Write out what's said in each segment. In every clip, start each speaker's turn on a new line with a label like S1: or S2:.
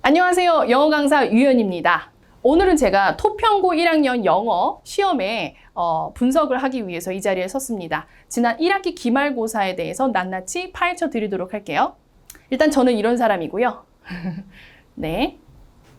S1: 안녕하세요. 영어 강사 유연입니다. 오늘은 제가 토평고 1학년 영어 시험에 분석을 하기 위해서 이 자리에 섰습니다. 지난 1학기 기말고사에 대해서 낱낱이 파헤쳐 드리도록 할게요. 일단 저는 이런 사람이고요. 네.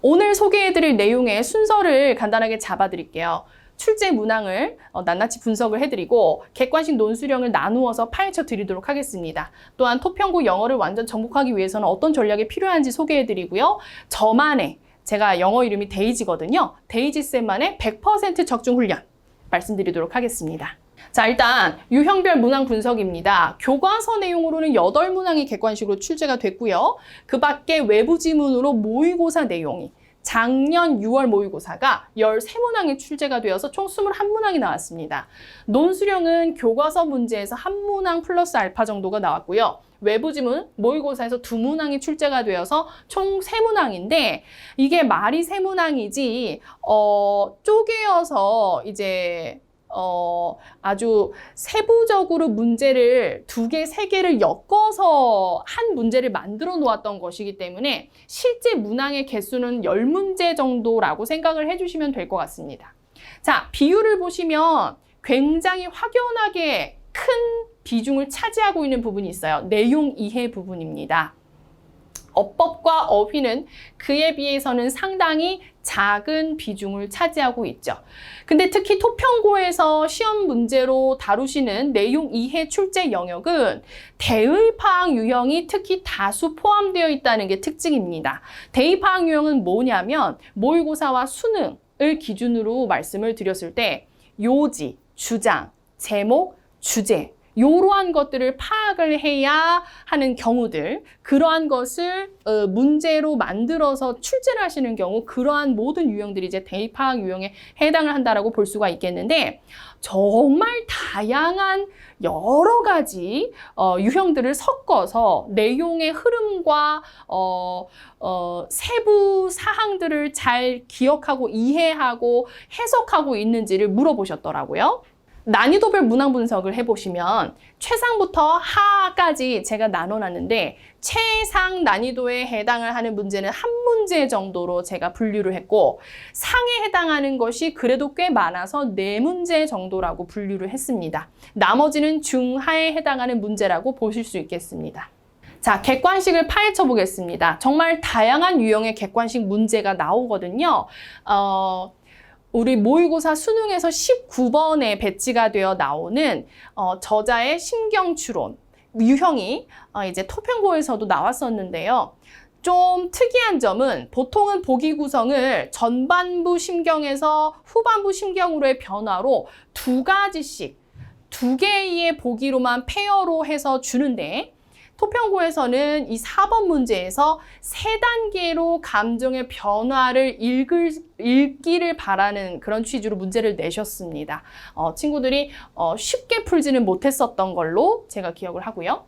S1: 오늘 소개해드릴 내용의 순서를 간단하게 잡아드릴게요. 출제 문항을 낱낱이 분석을 해드리고 객관식 논술형을 나누어서 파헤쳐 드리도록 하겠습니다. 또한 토평고 영어를 완전 정복하기 위해서는 어떤 전략이 필요한지 소개해드리고요. 저만의, 제가 영어 이름이 데이지거든요. 데이지쌤만의 100% 적중 훈련 말씀드리도록 하겠습니다. 자, 일단 유형별 문항 분석입니다. 교과서 내용으로는 8문항이 객관식으로 출제가 됐고요. 그 밖에 외부 지문으로 모의고사 내용이 작년 6월 모의고사가 13문항이 출제가 되어서 총 21문항이 나왔습니다. 논술형은 교과서 문제에서 1문항 플러스 알파 정도가 나왔고요. 외부 지문 모의고사에서 2문항이 출제가 되어서 총 3문항인데 이게 말이 3문항이지 쪼개어서 이제 아주 세부적으로 문제를 2개, 3개를 엮어서 한 문제를 만들어 놓았던 것이기 때문에 실제 문항의 개수는 10문제 정도라고 생각을 해주시면 될 것 같습니다. 자, 비율을 보시면 굉장히 확연하게 큰 비중을 차지하고 있는 부분이 있어요. 내용 이해 부분입니다. 어법과 어휘는 그에 비해서는 상당히 작은 비중을 차지하고 있죠. 근데 특히 토평고에서 시험 문제로 다루시는 내용 이해 출제 영역은 대의파악 유형이 특히 다수 포함되어 있다는 게 특징입니다. 대의파악 유형은 뭐냐면 모의고사와 수능을 기준으로 말씀을 드렸을 때 요지, 주장, 제목, 주제 이러한 것들을 파악을 해야 하는 경우들, 그러한 것을 문제로 만들어서 출제를 하시는 경우 그러한 모든 유형들이 이제 대입파악 유형에 해당을 한다라고 볼 수가 있겠는데 정말 다양한 여러 가지 유형들을 섞어서 내용의 흐름과 세부 사항들을 잘 기억하고 이해하고 해석하고 있는지를 물어보셨더라고요. 난이도별 문항 분석을 해보시면 최상부터 하까지 제가 나눠놨는데 최상 난이도에 해당을 하는 문제는 한 문제 정도로 제가 분류를 했고 상에 해당하는 것이 그래도 꽤 많아서 4문제 정도라고 분류를 했습니다. 나머지는 중하에 해당하는 문제라고 보실 수 있겠습니다. 자, 객관식을 파헤쳐 보겠습니다. 정말 다양한 유형의 객관식 문제가 나오거든요. 우리 모의고사 수능에서 19번에 배치가 되어 나오는 저자의 심경추론 유형이 이제 토평고에서도 나왔었는데요. 좀 특이한 점은 보통은 보기 구성을 전반부 심경에서 후반부 심경으로의 변화로 2가지씩 2개의 보기로만 페어로 해서 주는데 토평고에서는 이 4번 문제에서 3단계로 감정의 변화를 읽기를 바라는 그런 취지로 문제를 내셨습니다. 친구들이 쉽게 풀지는 못했었던 걸로 제가 기억을 하고요.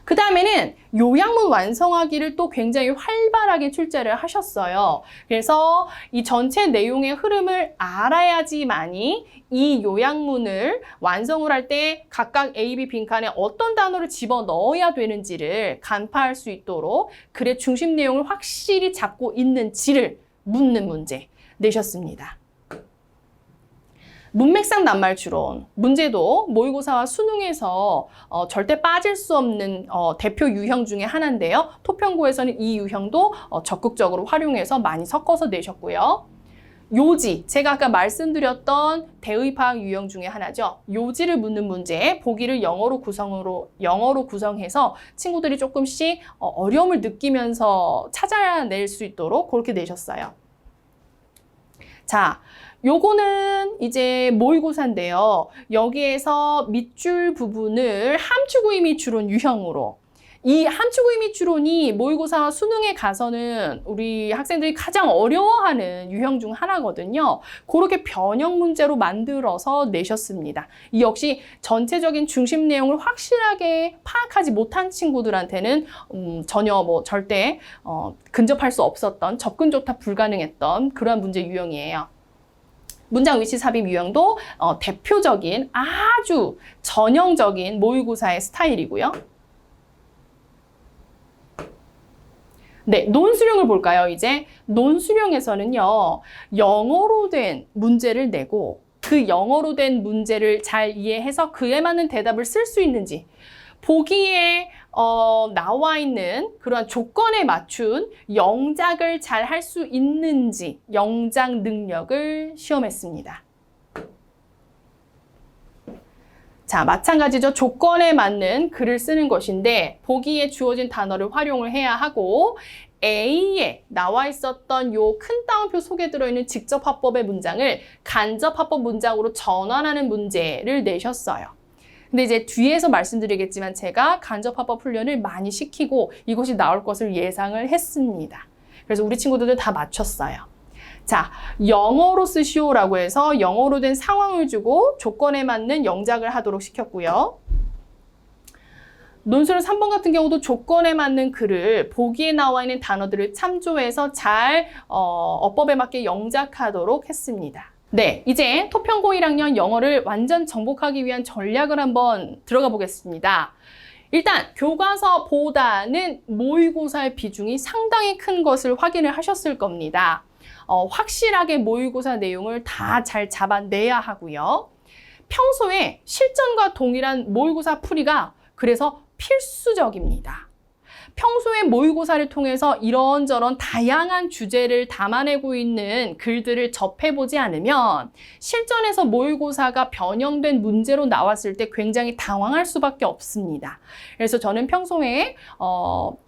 S1: 그 다음에는 요약문 완성하기를 또 굉장히 활발하게 출제를 하셨어요. 그래서 이 전체 내용의 흐름을 알아야지만이 이 요약문을 완성을 할 때 각각 A, B 빈칸에 어떤 단어를 집어넣어야 되는지를 간파할 수 있도록 글의 중심 내용을 확실히 잡고 있는지를 묻는 문제 내셨습니다. 문맥상 낱말 추론 문제도 모의고사와 수능에서 절대 빠질 수 없는 대표 유형 중에 하나인데요. 토평고에서는 이 유형도 적극적으로 활용해서 많이 섞어서 내셨고요. 요지, 제가 아까 말씀드렸던 대의파악 유형 중에 하나죠. 요지를 묻는 문제, 보기를 영어로 구성해서 친구들이 조금씩 어려움을 느끼면서 찾아낼 수 있도록 그렇게 내셨어요. 자, 요거는 이제 모의고사인데요. 여기에서 밑줄 부분을 함축의 밑추론 유형으로 이 함축의 밑추론이 모의고사와 수능에 가서는 우리 학생들이 가장 어려워하는 유형 중 하나거든요. 그렇게 변형 문제로 만들어서 내셨습니다. 이 역시 전체적인 중심 내용을 확실하게 파악하지 못한 친구들한테는 전혀 절대 근접할 수 없었던 접근조차 불가능했던 그러한 문제 유형이에요. 문장 위치 삽입 유형도 대표적인 아주 전형적인 모의고사의 스타일이고요. 네, 논수령을 볼까요? 이제 논수령에서는요, 영어로 된 문제를 내고 그 영어로 된 문제를 잘 이해해서 그에 맞는 대답을 쓸 수 있는지, 보기에 나와 있는 그러한 조건에 맞춘 영작을 잘 할 수 있는지 영작 능력을 시험했습니다. 자, 마찬가지죠. 조건에 맞는 글을 쓰는 것인데 보기에 주어진 단어를 활용을 해야 하고 A에 나와 있었던 요 큰 따옴표 속에 들어있는 직접 화법의 문장을 간접 화법 문장으로 전환하는 문제를 내셨어요. 근데 이제 뒤에서 말씀드리겠지만 제가 간접 화법 훈련을 많이 시키고 이것이 나올 것을 예상을 했습니다. 그래서 우리 친구들도 다 맞췄어요. 자, 영어로 쓰시오라고 해서 영어로 된 상황을 주고 조건에 맞는 영작을 하도록 시켰고요. 논술은 3번 같은 경우도 조건에 맞는 글을 보기에 나와 있는 단어들을 참조해서 잘 어법에 맞게 영작하도록 했습니다. 네, 이제 토평고 1학년 영어를 완전 정복하기 위한 전략을 한번 들어가 보겠습니다. 일단 교과서보다는 모의고사의 비중이 상당히 큰 것을 확인을 하셨을 겁니다. 확실하게 모의고사 내용을 다 잘 잡아내야 하고요. 평소에 실전과 동일한 모의고사 풀이가 그래서 필수적입니다. 평소에 모의고사를 통해서 이런저런 다양한 주제를 담아내고 있는 글들을 접해보지 않으면 실전에서 모의고사가 변형된 문제로 나왔을 때 굉장히 당황할 수밖에 없습니다. 그래서 저는 평소에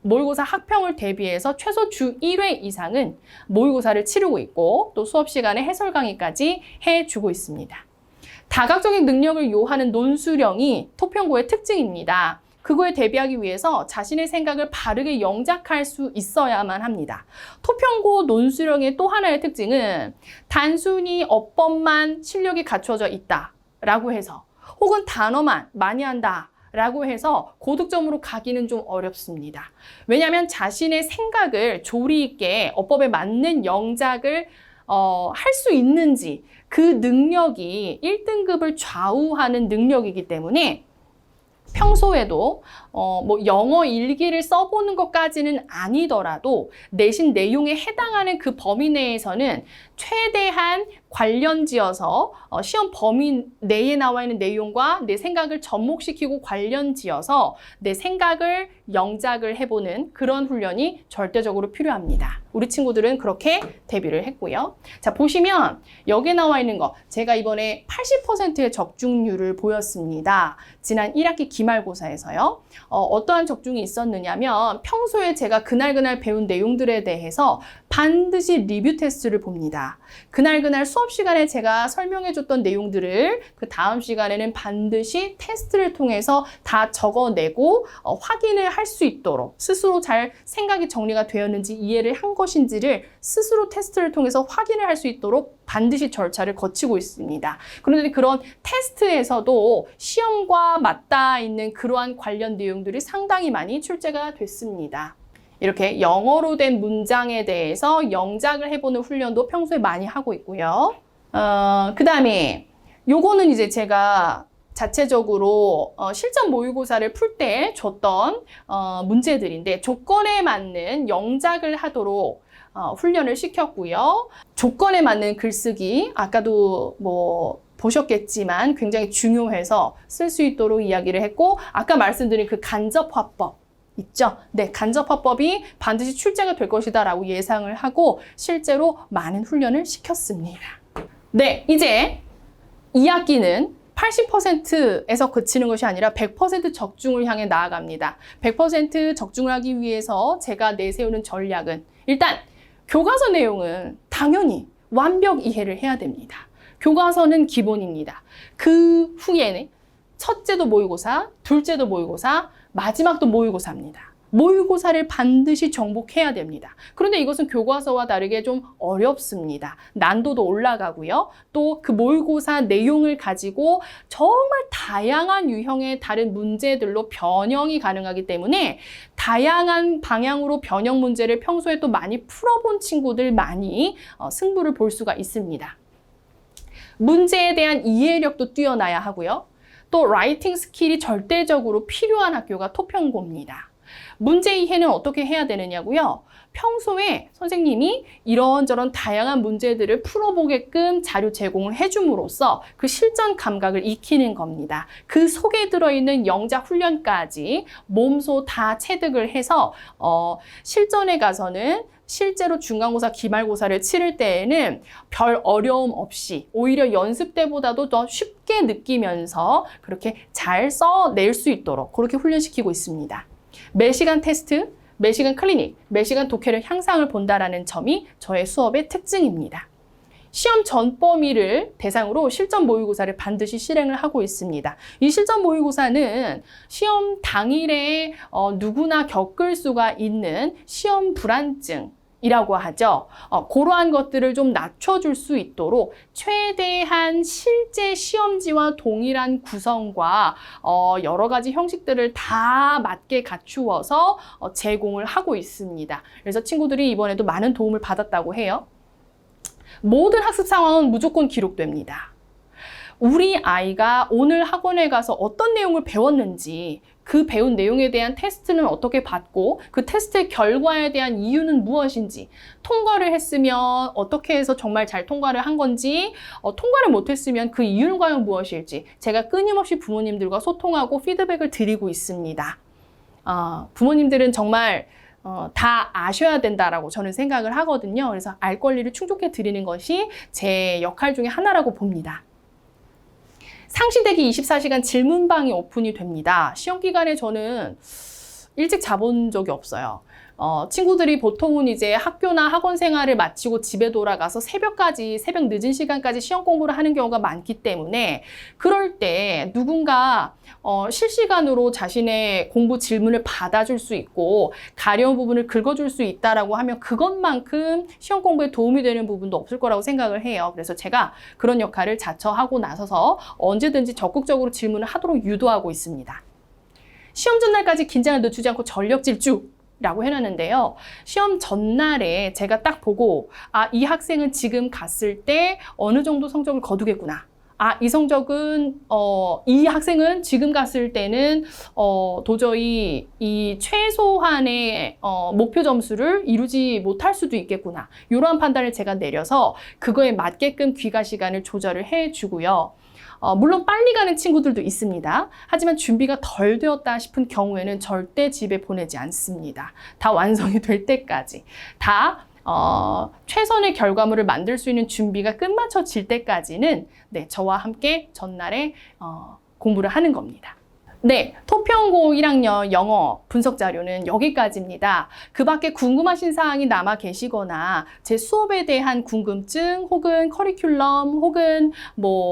S1: 모의고사 학평을 대비해서 최소 주 1회 이상은 모의고사를 치르고 있고 또 수업 시간에 해설 강의까지 해주고 있습니다. 다각적인 능력을 요하는 논수령이 토평고의 특징입니다. 그거에 대비하기 위해서 자신의 생각을 바르게 영작할 수 있어야만 합니다. 토평고 논수령의 또 하나의 특징은 단순히 어법만 실력이 갖춰져 있다라고 해서 혹은 단어만 많이 한다라고 해서 고득점으로 가기는 좀 어렵습니다. 왜냐하면 자신의 생각을 조리 있게 어법에 맞는 영작을 할 수 있는지 그 능력이 1등급을 좌우하는 능력이기 때문에 평소에도 뭐 영어 일기를 써보는 것까지는 아니더라도 내신 내용에 해당하는 그 범위 내에서는 최대한 관련지어서 시험 범위 내에 나와 있는 내용과 내 생각을 접목시키고 관련지어서 내 생각을 영작을 해보는 그런 훈련이 절대적으로 필요합니다. 우리 친구들은 그렇게 대비를 했고요. 자, 보시면 여기에 나와 있는 거 제가 이번에 80%의 적중률을 보였습니다. 지난 1학기 기말고사에서요. 어떠한 적중이 있었느냐면 평소에 제가 그날 배운 내용들에 대해서 반드시 리뷰 테스트를 봅니다. 그날 수업 시간에 제가 설명해줬던 내용들을 그 다음 시간에는 반드시 테스트를 통해서 다 적어내고 확인을 할 수 있도록 스스로 잘 생각이 정리가 되었는지 이해를 한 것인지를 스스로 테스트를 통해서 확인을 할 수 있도록 반드시 절차를 거치고 있습니다. 그런데 그런 테스트에서도 시험과 맞닿아 있는 그러한 관련 내용들이 상당히 많이 출제가 됐습니다. 이렇게 영어로 된 문장에 대해서 영작을 해보는 훈련도 평소에 많이 하고 있고요. 그 다음에 요거는 이제 제가 자체적으로 실전 모의고사를 풀 때 줬던 문제들인데 조건에 맞는 영작을 하도록 훈련을 시켰고요. 조건에 맞는 글쓰기, 아까도 뭐 보셨겠지만 굉장히 중요해서 쓸 수 있도록 이야기를 했고 아까 말씀드린 그 간접화법 있죠? 네, 간접화법이 반드시 출제가 될 것이다 라고 예상을 하고 실제로 많은 훈련을 시켰습니다. 네, 이제 2학기는 80%에서 그치는 것이 아니라 100% 적중을 향해 나아갑니다. 100% 적중을 하기 위해서 제가 내세우는 전략은 일단 교과서 내용은 당연히 완벽 이해를 해야 됩니다. 교과서는 기본입니다. 그 후에는 첫째도 모의고사, 둘째도 모의고사, 마지막도 모의고사입니다. 모의고사를 반드시 정복해야 됩니다. 그런데 이것은 교과서와 다르게 좀 어렵습니다. 난도도 올라가고요. 또 그 모의고사 내용을 가지고 정말 다양한 유형의 다른 문제들로 변형이 가능하기 때문에 다양한 방향으로 변형 문제를 평소에 또 많이 풀어본 친구들 많이 승부를 볼 수가 있습니다. 문제에 대한 이해력도 뛰어나야 하고요. 또 라이팅 스킬이 절대적으로 필요한 학교가 토평고입니다. 문제 이해는 어떻게 해야 되느냐고요? 평소에 선생님이 이런저런 다양한 문제들을 풀어보게끔 자료 제공을 해줌으로써 그 실전 감각을 익히는 겁니다. 그 속에 들어있는 영작 훈련까지 몸소 다 체득을 해서 실전에 가서는 실제로 중간고사, 기말고사를 치를 때에는 별 어려움 없이 오히려 연습 때보다도 더 쉽게 느끼면서 그렇게 잘 써낼 수 있도록 그렇게 훈련시키고 있습니다. 매시간 테스트, 매시간 클리닉, 매시간 독해력 향상을 본다라는 점이 저의 수업의 특징입니다. 시험 전 범위를 대상으로 실전 모의고사를 반드시 실행을 하고 있습니다. 이 실전 모의고사는 시험 당일에 누구나 겪을 수가 있는 시험 불안증 이라고 하죠. 그러한 것들을 좀 낮춰줄 수 있도록 최대한 실제 시험지와 동일한 구성과 여러 가지 형식들을 다 맞게 갖추어서 제공을 하고 있습니다. 그래서 친구들이 이번에도 많은 도움을 받았다고 해요. 모든 학습 상황은 무조건 기록됩니다. 우리 아이가 오늘 학원에 가서 어떤 내용을 배웠는지, 그 배운 내용에 대한 테스트는 어떻게 받고 그 테스트의 결과에 대한 이유는 무엇인지, 통과를 했으면 어떻게 해서 정말 잘 통과를 한 건지, 통과를 못했으면 그 이유는 과연 무엇일지 제가 끊임없이 부모님들과 소통하고 피드백을 드리고 있습니다. 부모님들은 정말 다 아셔야 된다라고 저는 생각을 하거든요. 그래서 알 권리를 충족해 드리는 것이 제 역할 중에 하나라고 봅니다. 상시대기 24시간 질문방이 오픈이 됩니다. 시험 기간에 저는 일찍 자본 적이 없어요. 친구들이 보통은 이제 학교나 학원 생활을 마치고 집에 돌아가서 새벽 늦은 시간까지 시험 공부를 하는 경우가 많기 때문에 그럴 때 누군가 실시간으로 자신의 공부 질문을 받아줄 수 있고 가려운 부분을 긁어줄 수 있다라고 하면 그것만큼 시험 공부에 도움이 되는 부분도 없을 거라고 생각을 해요. 그래서 제가 그런 역할을 자처하고 나서서 언제든지 적극적으로 질문을 하도록 유도하고 있습니다. 시험 전날까지 긴장을 늦추지 않고 전력 질주 라고 해놨는데요. 시험 전날에 제가 딱 보고 이 학생은 지금 갔을 때 어느 정도 성적을 거두겠구나. 이 성적은 이 학생은 지금 갔을 때는 도저히 이 최소한의 목표 점수를 이루지 못할 수도 있겠구나. 이러한 판단을 제가 내려서 그거에 맞게끔 귀가 시간을 조절을 해주고요. 물론 빨리 가는 친구들도 있습니다. 하지만 준비가 덜 되었다 싶은 경우에는 절대 집에 보내지 않습니다. 다 완성이 될 때까지. 다 최선의 결과물을 만들 수 있는 준비가 끝마쳐질 때까지는 저와 함께 전날에 공부를 하는 겁니다. 네, 토평고 1학년 영어 분석 자료는 여기까지입니다. 그 밖에 궁금하신 사항이 남아 계시거나 제 수업에 대한 궁금증 혹은 커리큘럼 혹은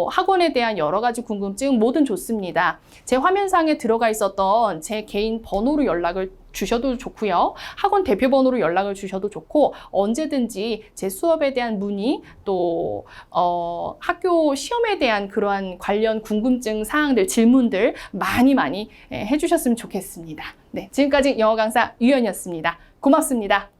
S1: 학원에 대한 여러 가지 궁금증 뭐든 좋습니다. 제 화면상에 들어가 있었던 제 개인 번호로 연락을 주셔도 좋고요. 학원 대표 번호로 연락을 주셔도 좋고 언제든지 제 수업에 대한 문의 또 학교 시험에 대한 그러한 관련 궁금증 사항들 질문들 많이 해주셨으면 좋겠습니다. 네, 지금까지 영어 강사 유연이었습니다. 고맙습니다.